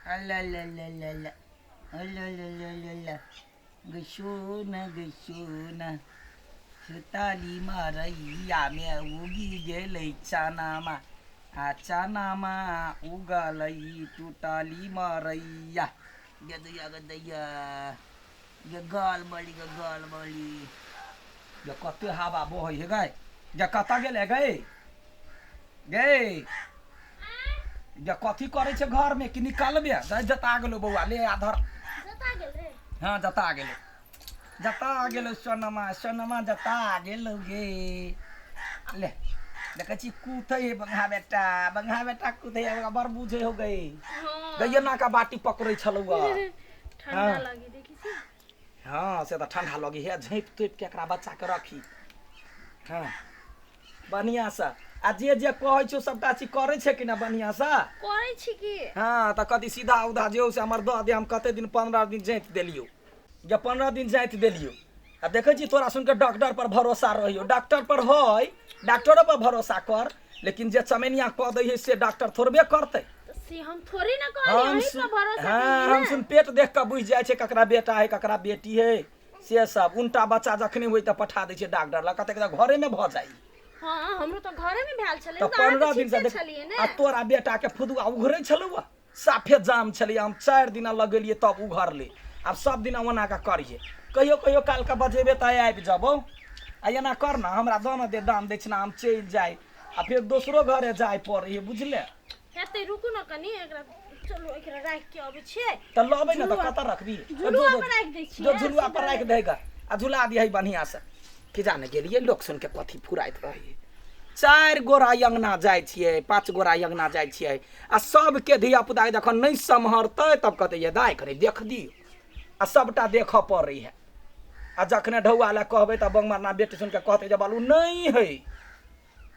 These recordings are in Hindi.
Alalala. Alalala. Gashona. Sutali maraiya me ugi gelai chanama. Chanama ugalai tutali maraiya. Gadaya. Gagal bali. Ya kate hava boy he gai. Ya kata गेले गे या कथी करे छे घर में कि निकालबे जता गेलो बौआ ले आधार जता गेल रे। हां जता गेलो सोनमा जता गेलो गे ले देखे छी कूथे बंगा बेटा कूथे बर बुझे हो गई गैया ना का बाटी पकड़े छलुआ ठंडा लगी देखी छी। हां से त ठंडा लगी है झैप तोप के एकरा बच्चा के रखी हां बढ़िया से आ जे कहै छौ सबटा चीज करे छै कि ना बढ़िया से करे छी की। हां त कथि सीधा उधा जेउ से हमर द दे हम कते दिन 15 दिन जाइत देलियो या 15 दिन जाइत देलियो आ देखै छी तोरा सुन के डॉक्टर पर भरोसा रहियो डॉक्टर पर होय डॉक्टरो पर भरोसा कर लेकिन जे चमेनिया क दै है से डॉक्टर थोड़बे करतै से हम थोड़ी ना कहली यही पर भरोसा हां हम सुन पेट देख के बुझ जाय छै ककरा बेटा है ककरा बेटी है से सब उल्टा बच्चा जखने होय त पठा दै छै डॉक्टर ल कते के घरे में भ जाई। हां हमरो तो घरे में भेल छले त 15 दिन से छलिए ने आ तोरा बेटा के फुदुआ उघरे छलुआ साफे जाम छलिए हम 4 दिन लगेलिए तब उघरले अब सब दिन ओना का करिए कहियो काल का बजेबे त आबि जबो आ एना कर ना हमरा दाना दे दाम दक्षिणा हम चल जाय आ फिर दोसरो घरे जाय पड़े बुझले हेते रुकू ना कनी एकरा चलो एकरा राख के आबै छियै त लबै ना त कत रखबी झुलुआ पर राख दै छियै जो झुलुआ पर राख देगा आ झुला दियै बढ़िया से कि जाने गेलिए लोग सुन के कथी फुराइत रही 4 गोरा अंगना जाय छियै 5 गोरा अंगना जाय छियै आ सब के धिया पुता जखन नहीं सम्हरतै तब कहते ये दाय करे देख दियो आ सबटा देख पड़ै है आ जखने ढौआ ला कहबै त बंगमारना बेटी सुन के कहते जे बालू नहीं है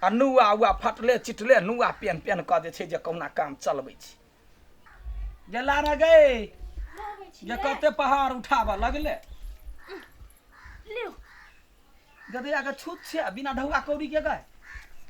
आ नुआ फटले चिटले नुआ पेन क दे छै जे कौना काम चलबै छी गेला रे गए जे कते पहाड़ उठाबा लगले लियो गदया के छूत छै बिना ढौआ कौड़ी के गए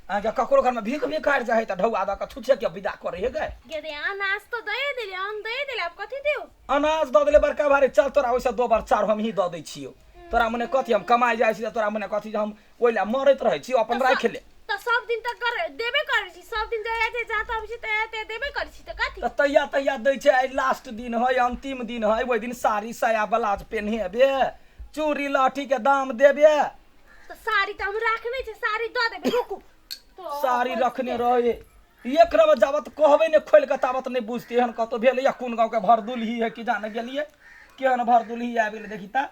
आ जे ककरो घर में भीख भी काट जाए त ढौआ द के छूछे के विदा करे हे गए गेदे अनाज तो दे देले हम दे देले अब कथि देउ अनाज द देले बड़का भारी चल तोरा ओइसे 2 बार 4 हम ही द दै छियो तोरा मने कथि हम कमाई जाय छी तोरा मने कथि हम ओइला मरैत रहै छी अपन राख ले त सब दिन तक कर देबे करै छी सब दिन जाय जात आबै छी त देबे करै छी त कथि त तैया दै छै आई लास्ट दिन है अंतिम दिन है ओइ दिन साड़ी साया ब्लाउज पहनेबे चूड़ी लाठी के दाम देबे त साड़ी त हम राखने छै साड़ी द देबे रुकू साड़ी रखने रहे एक रब जावत कहबे ने खोल के तावत नहीं बुझते हन कतो भेल या कोन गांव के भरदुलही है कि जाने गेलिए केहन भरदुलही आबि गेल देखी ता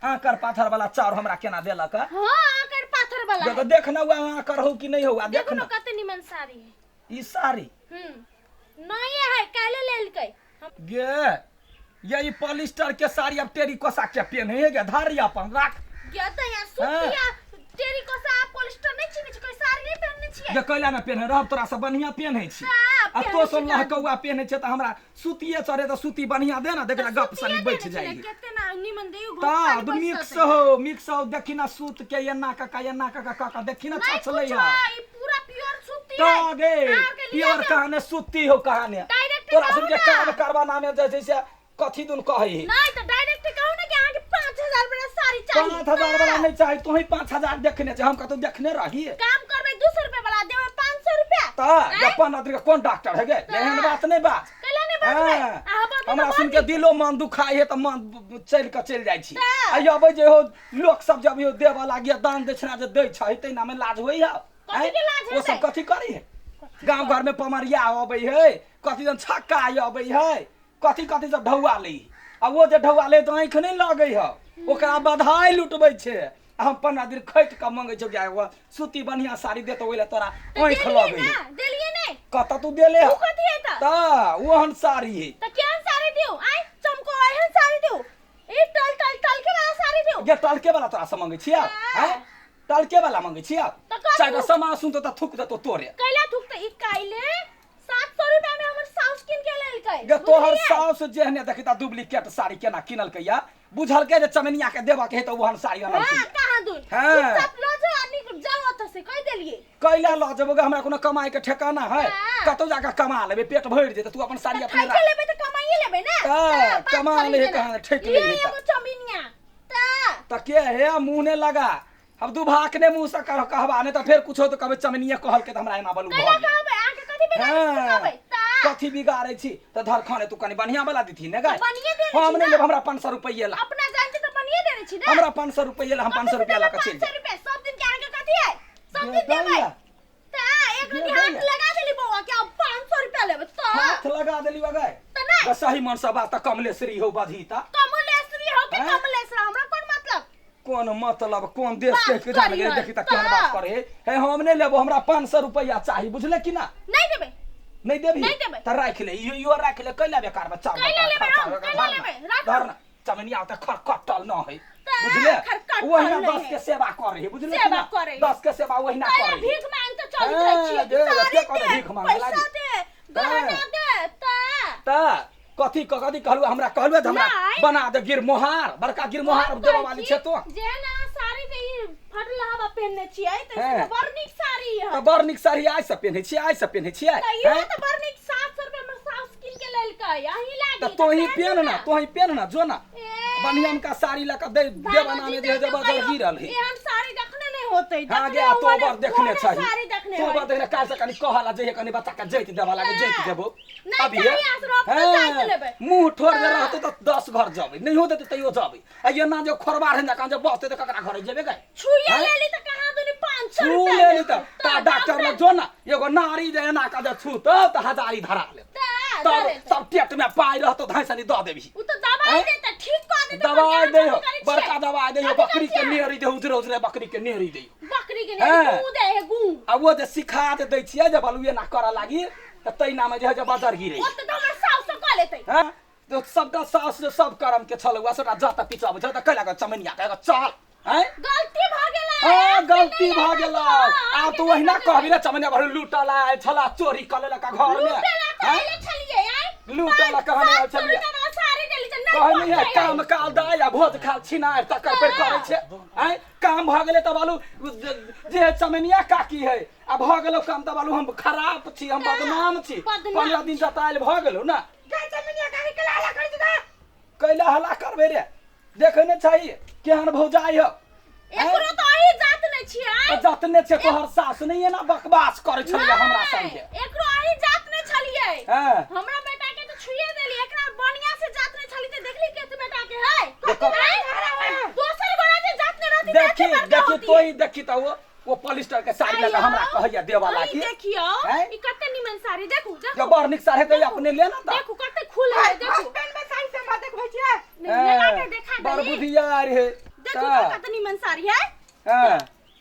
आकर पाथर वाला चाउर हमरा केना देलक हां आकर पाथर वाला देखो देखना हुआ आकर हो कि नहीं हुआ देखो कते निमन साड़ी है ई साड़ी नए है काले लेलकै गे ये पॉलिस्टर के साड़ी अब टेरी कोसा के पहने है गे धारी अपन राख गे त यार सुतिया टेरी कोसा पॉलिस्टर नहीं चिनी छै कोई साड़ी नहीं पहनने छियै गे कैला ना पहने रहब तोरा से बढ़िया पहने छी आ तो सोन लहकौआ पहने छै त हमरा सुतिए चढ़े त सुती बढ़िया दे ना देखला गप सनी बैठ जाई केते ना निमन देउ ता मिक्स हो देखी ना सूत के एना का देखी ना छछले है ई पूरा प्योर सूती ता है गे प्योर कहाने सूती हो कहाने तोरा सुन के काम करवा नामे जैसे से कथी दुन कही नहीं तो डायरेक्ट कहू ना कि आहाँ के 5000 वाला साड़ी चाहिए 5000 वाला नहीं चाहिए तू ही 5000 देखने छै हम कतो देखने रही काम करबे 200 रुपया वाला देबे 500 रुपया ता अपन आदमी कौन डॉक्टर है गे लेहन बात नहीं बात कैला नहीं बात हमरा सुन के दिलो मन दुखाई है त मन चल जाय छी आई अबै जे हो लोग सब जब यो देबा लागिया दान दक्षिणा जे दै छै तै नामे लाज होई है कथि के लाज है ओ सब कथि करी है गांव घर में पमरिया अबै है कथि जन छक्का अबै है कथि सब ढौआ लै आ वो जे ढौआ ले त आंख नहीं लगै है ओकरा बधाई लुटबै छै हम 15 दिन खैट के मंगै छौ जाय सूती बढ़िया साड़ी दे त ओइला तोरा आंख लगै है देलिए नै कत तू देले उ कथि है त ओहन साड़ी है त केहन साड़ी दिउ आई चमको एहन साड़ी दिउ ई टल के वाला साड़ी दिउ गे टलके वाला तोरा से मंगै छिया हैं टलके वाला मंगै छिया चाहे समा सुन त थुक दे तो तोरे कैला थुक त ई काइले 700 रुपया में हमर साउस किन के लेलकै गे तोहर साउस जेहने देखिता डुप्लीकेट साड़ी केना किनल के या बुझल के जे चमनिया के देबा के हे त ओहन साड़ी अनल के कहां दूर सब लो जो आदमी जाओ त से कह देलिए कैला ल जबगे हमरा कोनो कमाई के ठिकाना है कतो जाके कमा लेबे पेट भर जेते तू अपन साड़ी अपने रख लेबे त कमाइए कमाल है कहां ठेक ले ये एगो चमिनिया त के है मुंह ने लगा अब दू भाकने मुंह से कहबा ने त फिर कुछ हो तो कहबे चमनिया कहल के त हमरा एना बोलू कैला कहबे आके कथि बिगाड़ै कहबे कथी बिगाड़ै छी त धर खाने तू कनी बढ़िया वाला दीथी ने गाय बनिए दे हम नहीं लेब हमरा 500 रुपया ला अपना जानते तो बनिए देने छी ना हमरा 500 रुपया ला हम 500 रुपया ला के चल 500 रुपया सब दिन के आगे कथि है सब दिन देबै ता एक दिन हाथ लगा देली बौआ के अब 500 रुपया लेबै तो हाथ लगा देली बगाय त नहीं सही मन से बात कमलेश्वरी हो बधीता कमलेश्वरी हो के कमलेश्वरी हमरा कोन मतलब कौन मतलब कौन देश के जान गए देखी त केहन बात करे है हम नहीं लेबो हमरा 500 रुपया चाहिए बुझले कि ना नहीं देबै नहीं देबी नहीं देबै त राख ले यो राख ले कैला बेकार बच्चा कैला लेबै धर ना चमनिया त खटल न है बुझले वही 10 के सेवा करे है बुझले कि ना 10 के सेवा वही ना करे भीख मांग त चल जाइ छी के करे भीख मांग लागी पैसा दे गहना दे ता कथी कहलु हमरा कहलु हमरा बना दे गिरमोहार बड़का गिरमोहार देबा वाली छै तो जे ना साड़ी दे फटल हवा पहनने छियै त बड़ नीक साड़ी है त बड़ नीक साड़ी आइ से पहनै छियै ये त बड़ नीक 700 रुपया में साउस किन के लेल के यही लागी त तोही पहन ना जो ना बढ़िया का साड़ी लका देवाना में जे बाजार गिरल है एहन साड़ी देखने नहीं होतै हां गे तो बार देखने चाहिए साड़ी देखने तो बार देखने काल से कनी कहला जे कनी बच्चा का जैत देबा लागे जैत देबो अभी मुंह ठोर जे रहतो त 10 घर जाबे नहीं होते त तइयो जाबे आ ये ना जो खोरबार है ना का जो बसते त ककरा घर जेबे गए छुइया लेली त कहां दुनी 500 छू रुपया लेली त डॉक्टर में जो ना एगो नारी जे ना का जे छू त हजारी धरा ले तब सब टेट में पाई रहतो धैसनी द देबी उ त दवाई दे त ठीक कर दे दवाई दे बड़का दवाई दे बकरी के नेहरी दे उजरे बकरी के नेहरी दे बकरी के नेहरी गू दे गू आ वो जे सिखा दे दै छियै जे बलुए ना करा लागी त तै नाम जे बाजार गिरे ओ त हमर साउस क लेतै हां तो सबका सास सब कर्म के छलुआ सटा जाता पिछाब छ त कैला के चमनिया के चल हैं गलती भ गेलै हां गलती भ गेलै आ तू वहिना कहबी रे चमनिया भर लूटला छला चोरी क लेला का घर में लूटला छलिए आई लूटला कहने छलिए सारी देली त कहनी है काम काल दा या भोज खाल छिनार तकर पर करे छै हैं काम भ गेलै त बालू जे चमनिया काकी है आ भ गेलो काम त बालू हम खराब छी हम बदनाम छी 15 दिन जताइल भ गेलो ना चमनिया काकी के हल्ला कर दे कैला हल्ला करबे रे देखे ने चाहिए केहन भौजाई हो एकरो त अही जात नै छियै जात ने छै तोहर सास नहीं है ना बकवास करे छलिए हमरा संगे एकरो अही जात नै छलिए हां हमरा बेटा के त छुइए देली एकरा बढ़िया से जात नै छली त देखली के बेटा के है दोसर गोरा जे जात नै रहती देखी तोही देखी त वो पॉलिस्टर के साड़ी लगा हमरा कहैया देवा लागी देखियो ई कते निमन साड़ी देखू जो बड़ निक साड़ी त अपने ले ना त देखू कते खुल है देखू पेन में साड़ी से मत देखबै छियै लेला के देखा दे बड़ बुधियार है देखू कते निमन साड़ी है हां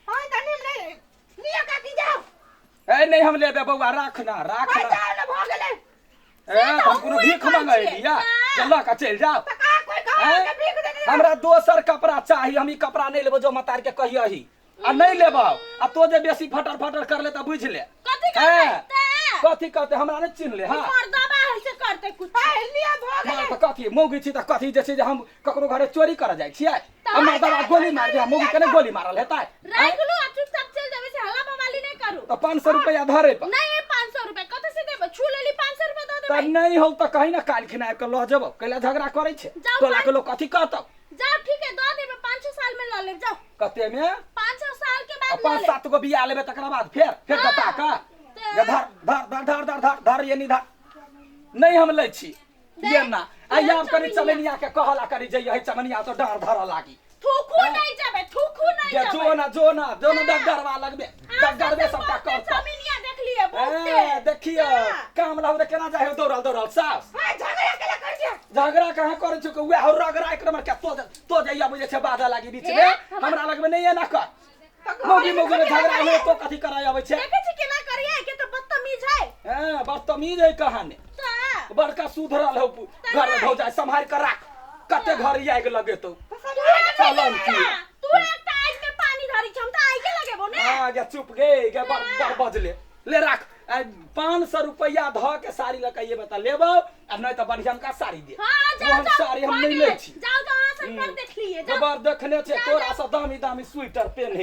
हां त निम ले लिया काकी जाओ ए नहीं हम लेबे बौआ राख ना जाओ ना भ गेलै ए हम कोनो भीख मांगै लिया चल का चल जाओ त का कोई घर के भीख दे हमरा दोसर कपड़ा चाहिए हम ई कपड़ा नहीं लेबो जो मतार के कहियही आ नहीं लेबो आ तो जे बेसी फटर कर ले त बुझ ले कथी कहते हमरा ने चिन्ह ले हां मर्दबा है से करते कुछ लिया भ गेलै त कथी मौगी छी त कथी जे छै जे हम ककरो घरे चोरी कर जाय छियै हमर दवा गोली मार दे मौगी कने गोली मारल हेतै राख लो आ चुपचाप चल जाबे से हल्ला बवाली नहीं करू त 500 रुपया धरे पर नहीं 500 रुपया कत से देबे छू लेली 500 रुपया दे देबे त नहीं हो त कहि ना काल खिना के ल जबो कैला झगड़ा करे छै तोला के लोग कथी कहतौ जाओ ठीक है दे देबे 500 साल में ल ले जाओ कते में 500 साल के बाद अपन 7 गो बिया लेबे तकरा बाद फिर बता का धर ये नहीं धर नहीं हम ले छी ये ना आइया करी चमनिया के कहला करी जइए चमनिया तो डर धर लागी थूखू नहीं जाबे जो ना डरवा लगबे डरबे सबटा कर चमनिया देख लिए बहुते देखियो काम लाउ रे केना जाय दौड़ल सास झगड़ा केला कर दिया झगड़ा कहां करे छ वे हो रगड़ा एक नंबर के तो जइया बुझे छ बाधा लागी बीच में हमरा लगबे नहीं है ना कर मोगी में झगड़ा हो तो कथी कराय आबै छै देखे छी केना करिए के तो बदतमीज है हां बदतमीज है कहानी बड़का सुधरल हो घर में भौजाई संभाल कर राख कते घर आग लगे तो चलन की तू एक आग में पानी धरी क्षमता आगे लगेबो ने हां गे चुप गे बड़ बजले ले राख 500 रुपया ध के साड़ी लकाइए बता लेबो आ नहीं तो बढ़िया का साड़ी दे हां जाओ साड़ी हम नहीं ले छी जाओ वहां से पर देख लिए जबर देखने छे तोरा से दामी स्वेटर पहन है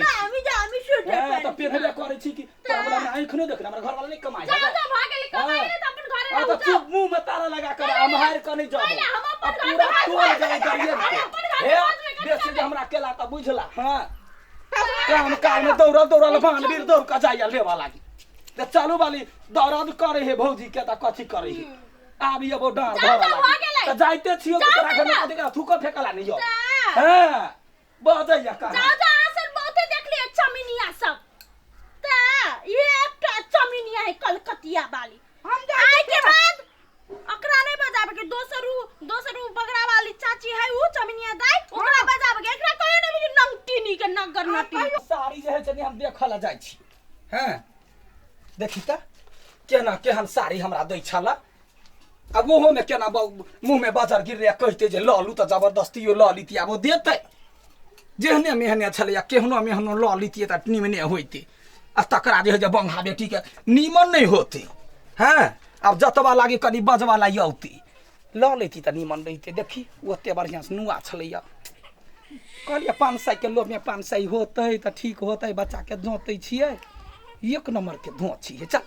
दामी स्वेटर तो पहनले करे छी कि तोरा वाला में आंख नहीं देखना हमरा घर वाला नहीं कमाई जाओ भागे ले कमाई ले तो अपन घर आ तो चुप मुंह में ताला लगा कर हमार क नहीं जाबो अब पूरा टोल जाए करिए हे बेसी जे हमरा केला त बुझला हां काम काल में दौड़ल भान वीर दौड़ का जाइया लेवा लागी त चालू वाली दौड़द करे हे भौजी के त कथि करे हे आब ये वो डांड धरा लागी त जाइते छियो त तोरा घर में कथि का थूको फेकला नहीं जो हां बजैया का जा आसर बहुते देख लिए चमिनिया सब ता ये एक चमिनिया है कलकतिया वाली हम आए के बाद अकरा नहीं बजाबे के दोसरू बगरा वाली चाची है उ चमिनिया दाई ओकरा बजाबे के एकरा कहे नहीं कि नंगटीनी के नगर नटी साड़ी जे है जनी हम देखला जाय छी हैं देखी त केहन साड़ी हमरा दै छला अब ओहो में केना मुंह में बाजार गिर रे कहते जे ल लू त जबरदस्ती यो ल लीती अब देते जेहने मेहने छले केहनो मेहनो ल लीती त निमने होइते आ तकरा जे है जे बंघा बेटी के नीमन नहीं होते हैं अब जतवा लागे कनी बजवाला यौती ल लेती त नीमन रहिते देखी ओते बढ़िया से नुआ छलैया कहलिए 500 के लोभ में 500 होते त ठीक होते बच्चा के धोते छिए एक नंबर के धो छिए चल